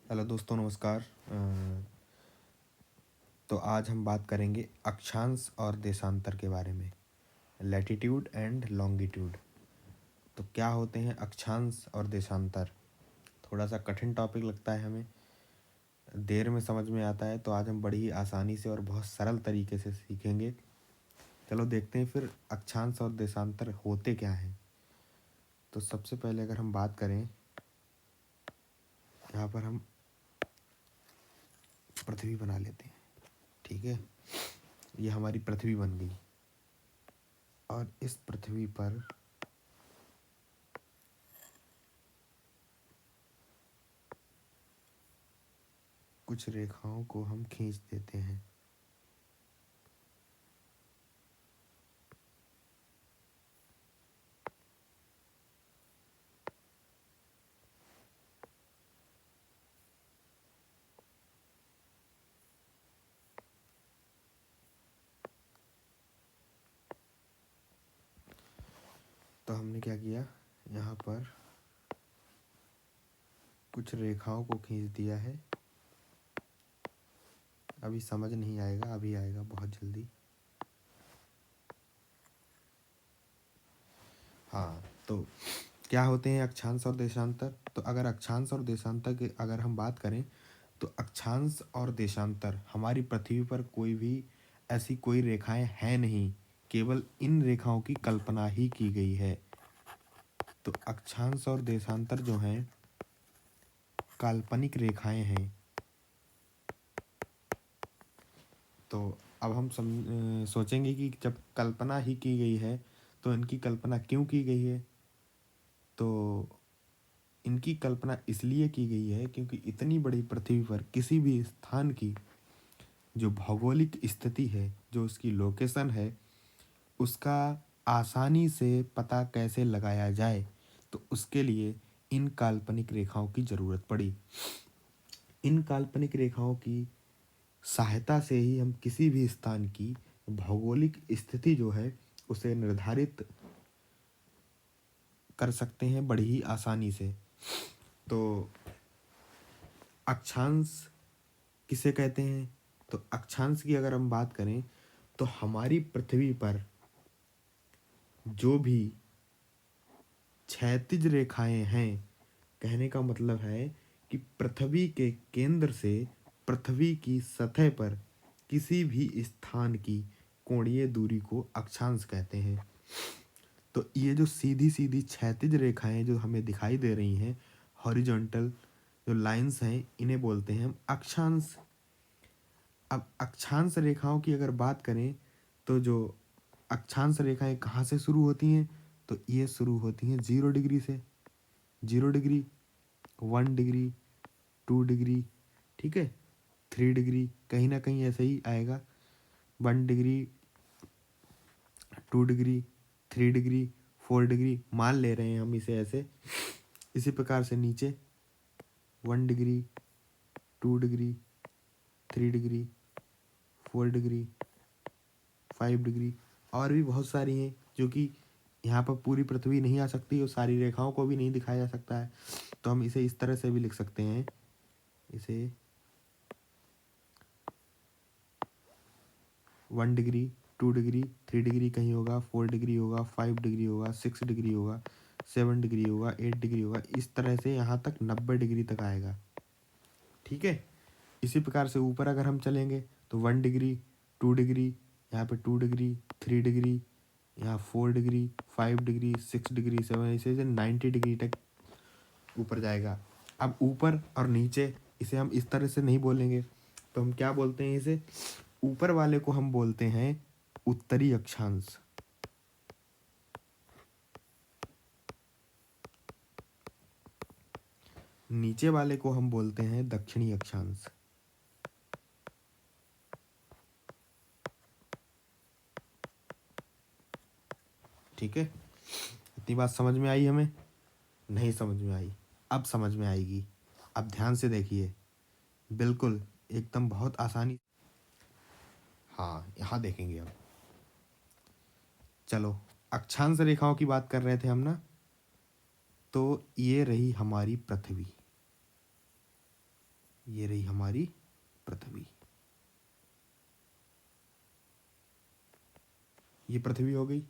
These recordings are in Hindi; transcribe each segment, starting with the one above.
हेलो दोस्तों, नमस्कार। तो आज हम बात करेंगे अक्षांश और देशांतर के बारे में। Latitude and longitude. तो क्या होते हैं अक्षांश और देशांतर? थोड़ा सा कठिन टॉपिक लगता है हमें, देर में समझ में आता है, तो आज हम बड़ी ही आसानी से और बहुत सरल तरीके से सीखेंगे। चलो देखते हैं फिर अक्षांश और देशांतर होते क्या हैं। तो सबसे पहले अगर हम बात करें, यहाँ पर हम पृथ्वी बना लेते हैं। ठीक है, ये हमारी पृथ्वी बन गई और इस पृथ्वी पर कुछ रेखाओं को हम खींच देते हैं। तो हमने क्या किया, यहाँ पर कुछ रेखाओं को खींच दिया है। अभी समझ नहीं आएगा, अभी आएगा बहुत जल्दी। हाँ, तो क्या होते हैं अक्षांश और देशांतर? तो अगर अक्षांश और देशांतर की अगर हम बात करें, तो अक्षांश और देशांतर हमारी पृथ्वी पर कोई भी ऐसी कोई रेखाएं हैं नहीं, केवल इन रेखाओं की कल्पना ही की गई है। तो अक्षांश और देशांतर जो हैं काल्पनिक रेखाएं हैं। तो अब हम सोचेंगे कि जब कल्पना ही की गई है तो इनकी कल्पना क्यों की गई है? तो इनकी कल्पना इसलिए की गई है क्योंकि इतनी बड़ी पृथ्वी पर किसी भी स्थान की जो भौगोलिक स्थिति है, जो उसकी लोकेशन है, उसका आसानी से पता कैसे लगाया जाए, तो उसके लिए इन काल्पनिक रेखाओं की ज़रूरत पड़ी। इन काल्पनिक रेखाओं की सहायता से ही हम किसी भी स्थान की भौगोलिक स्थिति जो है उसे निर्धारित कर सकते हैं बड़ी ही आसानी से। तो अक्षांश किसे कहते हैं? तो अक्षांश की अगर हम बात करें तो हमारी पृथ्वी पर जो भी क्षैतिज रेखाएं हैं, कहने का मतलब है कि पृथ्वी के केंद्र से पृथ्वी की सतह पर किसी भी स्थान की कोणीय दूरी को अक्षांश कहते हैं। तो ये जो सीधी सीधी क्षैतिज रेखाएं जो हमें दिखाई दे रही हैं, हॉरिजॉन्टल जो लाइंस हैं, इन्हें बोलते हैं हम अक्षांश। अब अक्षांश रेखाओं की अगर बात करें तो जो अक्षांश रेखाएं कहाँ से शुरू होती हैं? तो ये शुरू होती हैं 0 डिग्री से। 0 डिग्री, 1 डिग्री, 2 डिग्री, ठीक है, 3 डिग्री, कहीं ना कहीं ऐसे ही आएगा। 1 डिग्री, 2 डिग्री, 3 डिग्री, 4 डिग्री, मान ले रहे हैं हम इसे ऐसे। इसी प्रकार से नीचे 1 degree, 2 degree, 3 degree, 4 degree, 5 degree, और भी बहुत सारी हैं जो कि यहाँ पर पूरी पृथ्वी नहीं आ सकती और सारी रेखाओं को भी नहीं दिखाया जा सकता है। तो हम इसे इस तरह से भी लिख सकते हैं, इसे 1 डिग्री, 2 डिग्री, 3 डिग्री कहीं होगा, 4 डिग्री होगा, 5 डिग्री होगा, 6 डिग्री होगा, 7 डिग्री होगा, 8 डिग्री होगा, इस तरह से यहाँ तक 90 डिग्री तक आएगा। ठीक है, इसी प्रकार से ऊपर अगर हम चलेंगे तो 1 डिग्री, 2 डिग्री, यहाँ पे 2 डिग्री, 3 डिग्री, यहाँ 4 डिग्री, 5 डिग्री, 6 डिग्री, 7, ऐसे ऐसे 90 डिग्री तक ऊपर जाएगा। अब ऊपर और नीचे इसे हम इस तरह से नहीं बोलेंगे, तो हम क्या बोलते हैं इसे? ऊपर वाले को हम बोलते हैं उत्तरी अक्षांश। नीचे वाले को हम बोलते हैं दक्षिणी अक्षांश। ठीक है, इतनी बात समझ में आई हमें? नहीं समझ में आई? अब समझ में आएगी। अब ध्यान से देखिए, बिल्कुल एकदम बहुत आसानी। हाँ, यहाँ देखेंगे अब। चलो, अक्षांश रेखाओं की बात कर रहे थे हम ना, तो ये रही हमारी पृथ्वी। ये रही हमारी पृथ्वी। ये पृथ्वी हो गई।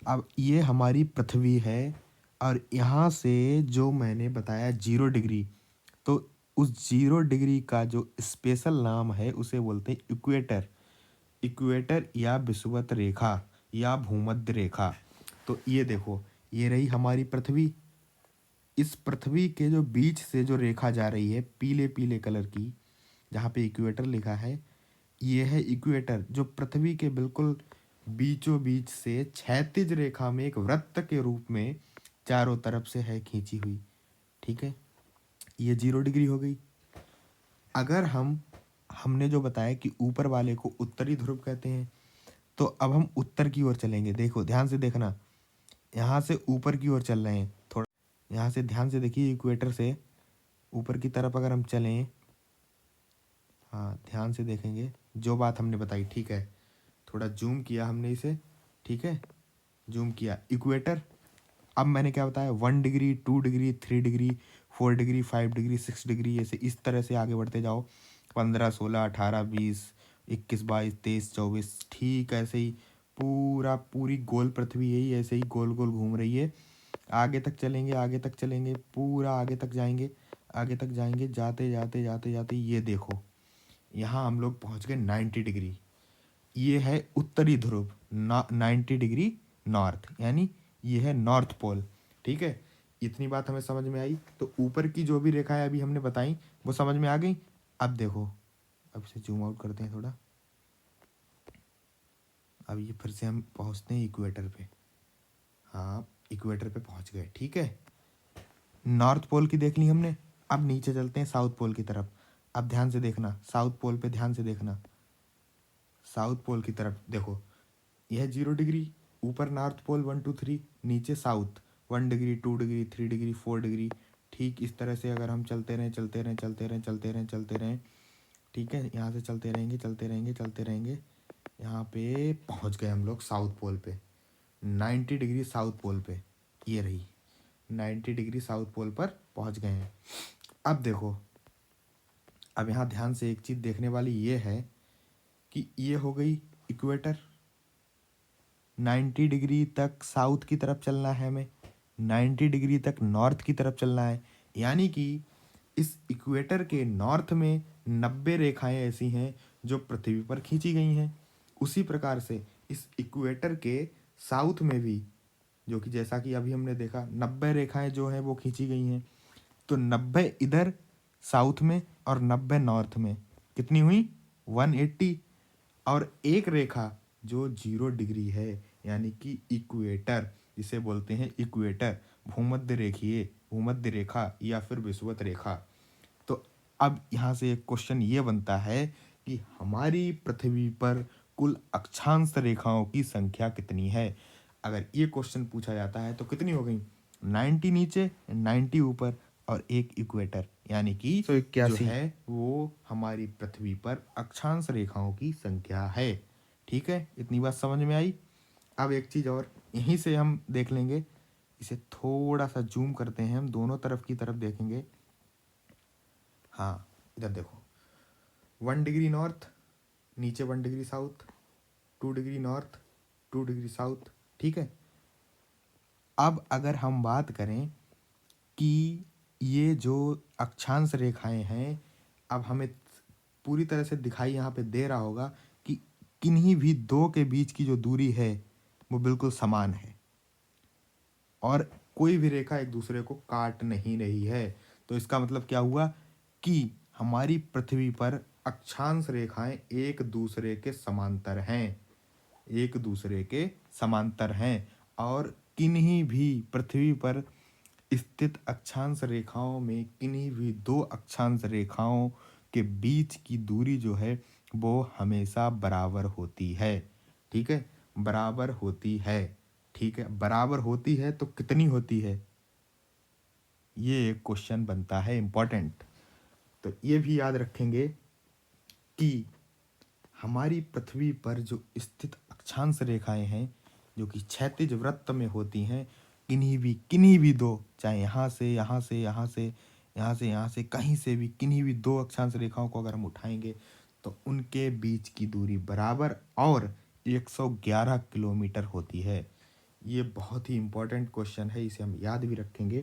अब ये हमारी पृथ्वी है और यहाँ से जो मैंने बताया 0 डिग्री, तो उस 0 डिग्री का जो स्पेशल नाम है उसे बोलते हैं इक्वेटर। इक्वेटर या विषुवत रेखा या भूमध्य रेखा। तो ये देखो, ये रही हमारी पृथ्वी। इस पृथ्वी के जो बीच से जो रेखा जा रही है पीले पीले कलर की, जहाँ पे इक्वेटर लिखा है, ये है इक्वेटर जो पृथ्वी के बिल्कुल बीचों बीच से क्षैतिज रेखा में एक वृत्त के रूप में चारों तरफ से है खींची हुई। ठीक है, ये 0 डिग्री हो गई। अगर हमने जो बताया कि ऊपर वाले को उत्तरी ध्रुव कहते हैं, तो अब हम उत्तर की ओर चलेंगे। देखो ध्यान से देखना, यहाँ से ऊपर की ओर चल रहे हैं थोड़ा, यहाँ से ध्यान से देखिए, इक्वेटर से ऊपर की तरफ अगर हम चलें, हाँ ध्यान से देखेंगे जो बात हमने बताई। ठीक है, थोड़ा जूम किया हमने इसे। ठीक है, जूम किया इक्वेटर। अब मैंने क्या बताया, 1 degree, 2 degree, 3 degree, 4 degree, 5 degree, 6 degree, ऐसे इस तरह से आगे बढ़ते जाओ। 15, 16, 18, 20, 21, 22, 23, 24, ठीक ऐसे ही पूरी गोल पृथ्वी यही ऐसे ही गोल गोल घूम रही है। आगे तक चलेंगे, आगे तक चलेंगे, पूरा आगे तक जाएंगे, आगे तक जाएंगे, जाते जाते जाते जाते ये देखो, यहाँ हम लोग पहुँच गए 90 डिग्री। ये है उत्तरी ध्रुव, 90 डिग्री नॉर्थ, यानी ये है नॉर्थ पोल। ठीक है, इतनी बात हमें समझ में आई। तो ऊपर की जो भी रेखाएं अभी हमने बताई वो समझ में आ गई। अब देखो, अब से जूम आउट करते हैं थोड़ा। अब ये फिर से हम पहुंचते हैं इक्वेटर पे। हाँ, इक्वेटर पे पहुंच गए। ठीक है, नॉर्थ पोल की देख ली हमने। अब नीचे चलते हैं साउथ पोल की तरफ। अब ध्यान से देखना, साउथ पोल पे ध्यान से देखना, साउथ पोल की तरफ देखो, यह 0 डिग्री, ऊपर नॉर्थ पोल 1, 2, 3, नीचे south 1 degree, 2 degree, 3 degree, 4 degree. ठीक इस तरह से अगर हम चलते रहें, चलते रहें, चलते रहें, चलते रहें, चलते रहें, ठीक है, यहाँ से चलते रहेंगे, चलते रहेंगे, चलते रहेंगे, यहाँ पे पहुँच गए हम लोग साउथ पोल पे, 90 डिग्री साउथ पोल पे। ये रही 90 डिग्री साउथ पोल पर पहुँच गए हैं। अब देखो, अब यहाँ ध्यान से एक चीज़ देखने वाली ये है कि ये हो गई इक्वेटर। 90 डिग्री तक साउथ की तरफ चलना है हमें, 90 डिग्री तक नॉर्थ की तरफ चलना है। यानी कि इस इक्वेटर के नॉर्थ में 90 रेखाएं ऐसी हैं जो पृथ्वी पर खींची गई हैं। उसी प्रकार से इस इक्वेटर के साउथ में भी, जो कि जैसा कि अभी हमने देखा, 90 रेखाएं जो हैं वो खींची गई हैं। तो 90 इधर साउथ में और 90 नॉर्थ में, कितनी हुई, 180। और एक रेखा जो 0 डिग्री है, यानी कि इक्वेटर, जिसे बोलते हैं इक्वेटर, भूमध्य रेखीय, भूमध्य रेखा या फिर विषुवत रेखा। तो अब यहाँ से एक क्वेश्चन ये बनता है कि हमारी पृथ्वी पर कुल अक्षांश रेखाओं की संख्या कितनी है। अगर ये क्वेश्चन पूछा जाता है तो कितनी हो गई, 90 नीचे, 90 ऊपर और एक इक्वेटर, यानी कि जो 181। है वो हमारी पृथ्वी पर अक्षांश रेखाओं की संख्या है। ठीक है, इतनी बात समझ में आई। अब एक चीज़ और यहीं से हम देख लेंगे, इसे थोड़ा सा जूम करते हैं, हम दोनों तरफ की तरफ देखेंगे। हाँ, इधर देखो, 1 डिग्री नॉर्थ, नीचे 1 degree south, 2 degree north, 2 degree south. ठीक है, अब अगर हम बात करें कि ये जो अक्षांश रेखाएं हैं, अब हमें पूरी तरह से दिखाई यहाँ पे दे रहा होगा कि किन्हीं भी दो के बीच की जो दूरी है वो बिल्कुल समान है और कोई भी रेखा एक दूसरे को काट नहीं रही है। तो इसका मतलब क्या हुआ कि हमारी पृथ्वी पर अक्षांश रेखाएं एक दूसरे के समांतर हैं, एक दूसरे के समांतर हैं। और किन्हीं भी पृथ्वी पर स्थित अक्षांश रेखाओं में किन्हीं भी दो अक्षांश रेखाओं के बीच की दूरी जो है वो हमेशा बराबर होती है। ठीक है, बराबर होती है। ठीक है, बराबर होती है तो कितनी होती है, ये एक क्वेश्चन बनता है इम्पोर्टेंट। तो ये भी याद रखेंगे कि हमारी पृथ्वी पर जो स्थित अक्षांश रेखाएं हैं जो कि क्षैतिज वृत्त में होती हैं, किन्हीं भी दो, चाहे यहाँ से यहाँ से यहाँ से यहाँ से कहीं से भी किन्हीं भी दो अक्षांश रेखाओं को अगर हम उठाएंगे तो उनके बीच की दूरी बराबर और 111 किलोमीटर होती है। ये बहुत ही इम्पोर्टेंट क्वेश्चन है, इसे हम याद भी रखेंगे।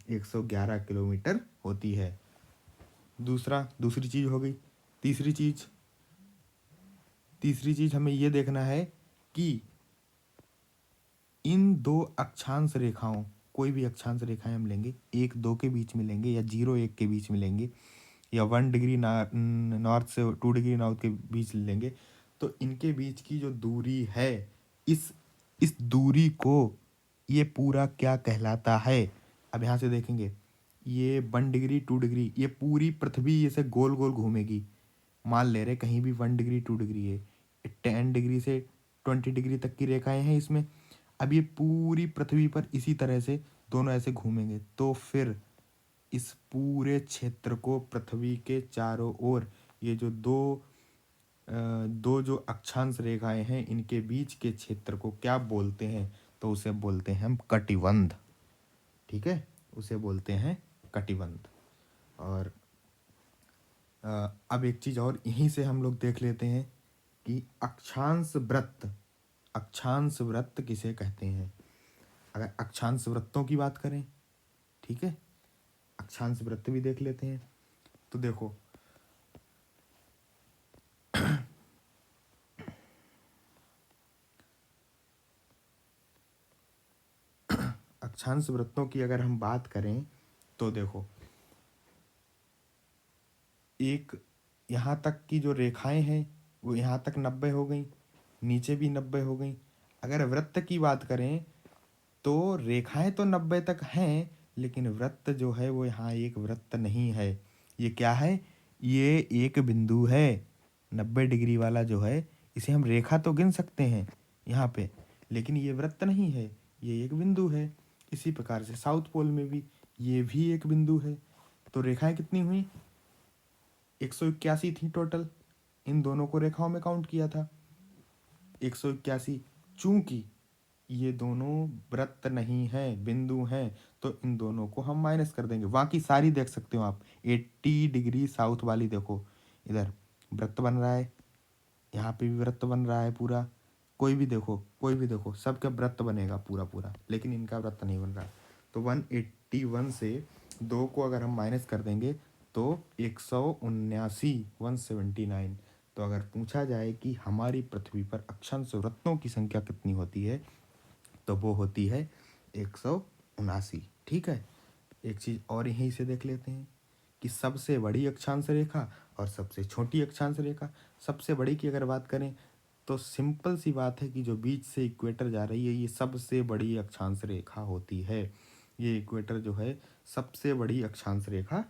111 किलोमीटर होती है। दूसरी चीज हो गई। तीसरी चीज हमें ये देखना है कि इन दो अक्षांश रेखाओं, कोई भी अक्षांश रेखाएं हम लेंगे, 1 2 के बीच में लेंगे या 0 1 के बीच में लेंगे या 1 डिग्री नॉर्थ से 2 डिग्री नॉर्थ के बीच लेंगे, तो इनके बीच की जो दूरी है, इस दूरी को ये पूरा क्या कहलाता है। अब यहाँ से देखेंगे, ये 1 डिग्री 2 डिग्री, ये पूरी पृथ्वी ऐसे गोल गोल घूमेगी। मान ले रहे कहीं भी 1 डिग्री 2 डिग्री है, 10 डिग्री से 20 डिग्री तक की रेखाएं हैं इसमें। अब ये पूरी पृथ्वी पर इसी तरह से दोनों ऐसे घूमेंगे, तो फिर इस पूरे क्षेत्र को पृथ्वी के चारों ओर ये जो दो जो अक्षांश रेखाएं हैं, इनके बीच के क्षेत्र को क्या बोलते हैं, तो उसे बोलते हैं हम कटिबंध। ठीक है, उसे बोलते हैं कटिबंध। और अब एक चीज और यहीं से हम लोग देख लेते हैं कि अक्षांश वृत्त किसे कहते हैं। अगर अक्षांश वृत्तों की बात करें, ठीक है, अक्षांश वृत्त भी देख लेते हैं। तो देखो, अक्षांश वृत्तों की अगर हम बात करें तो देखो, एक यहाँ तक की जो रेखाएं हैं वो यहाँ तक 90 हो गई, नीचे भी 90 हो गई। अगर वृत्त की बात करें तो रेखाएं तो 90 तक हैं, लेकिन वृत्त जो है वो यहाँ एक वृत्त नहीं है। ये क्या है, ये एक बिंदु है। 90 डिग्री वाला जो है, इसे हम रेखा तो गिन सकते हैं यहाँ पे, लेकिन ये वृत्त नहीं है, ये एक बिंदु है। इसी प्रकार से साउथ पोल में भी ये भी एक बिंदु है। तो रेखाएं कितनी हुई, 181 थी टोटल। इन दोनों को रेखाओं में काउंट किया था 181। चूंकि ये दोनों वृत्त नहीं है, बिंदु हैं, तो इन दोनों को हम माइनस कर देंगे। बाकी सारी देख सकते हो आप, 80 डिग्री साउथ वाली देखो, इधर वृत्त बन रहा है, यहाँ पे भी वृत्त बन रहा है पूरा। कोई भी देखो, सबका वृत्त बनेगा पूरा पूरा, लेकिन इनका वृत्त नहीं बन रहा। तो 181 से 2 को अगर हम माइनस कर देंगे तो 179, 179। तो अगर पूछा जाए कि हमारी पृथ्वी पर अक्षांश वृत्तों की संख्या कितनी होती है, तो वो होती है 179। ठीक है, एक चीज और यहीं से देख लेते हैं कि सबसे बड़ी अक्षांश रेखा और सबसे छोटी अक्षांश रेखा। सबसे बड़ी की अगर बात करें तो सिंपल सी बात है कि जो बीच से इक्वेटर जा रही है, ये सबसे बड़ी अक्षांश रेखा होती है। ये इक्वेटर जो है सबसे बड़ी अक्षांश रेखा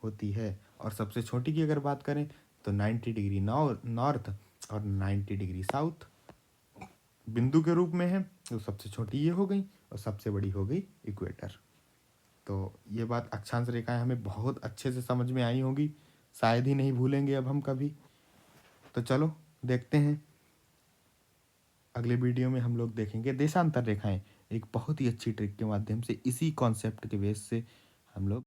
होती है। और सबसे छोटी की अगर बात करें तो 90 डिग्री नॉर्थ और 90 डिग्री साउथ बिंदु के रूप में है। तो सबसे छोटी ये हो गई और सबसे बड़ी हो गई इक्वेटर। तो ये बात अक्षांश रेखाएं हमें बहुत अच्छे से समझ में आई होगी, शायद ही नहीं भूलेंगे अब हम कभी। तो चलो देखते हैं, अगले वीडियो में हम लोग देखेंगे देशांतर रेखाएं, एक बहुत ही अच्छी ट्रिक के माध्यम से, इसी कॉन्सेप्ट के बेस से हम लोग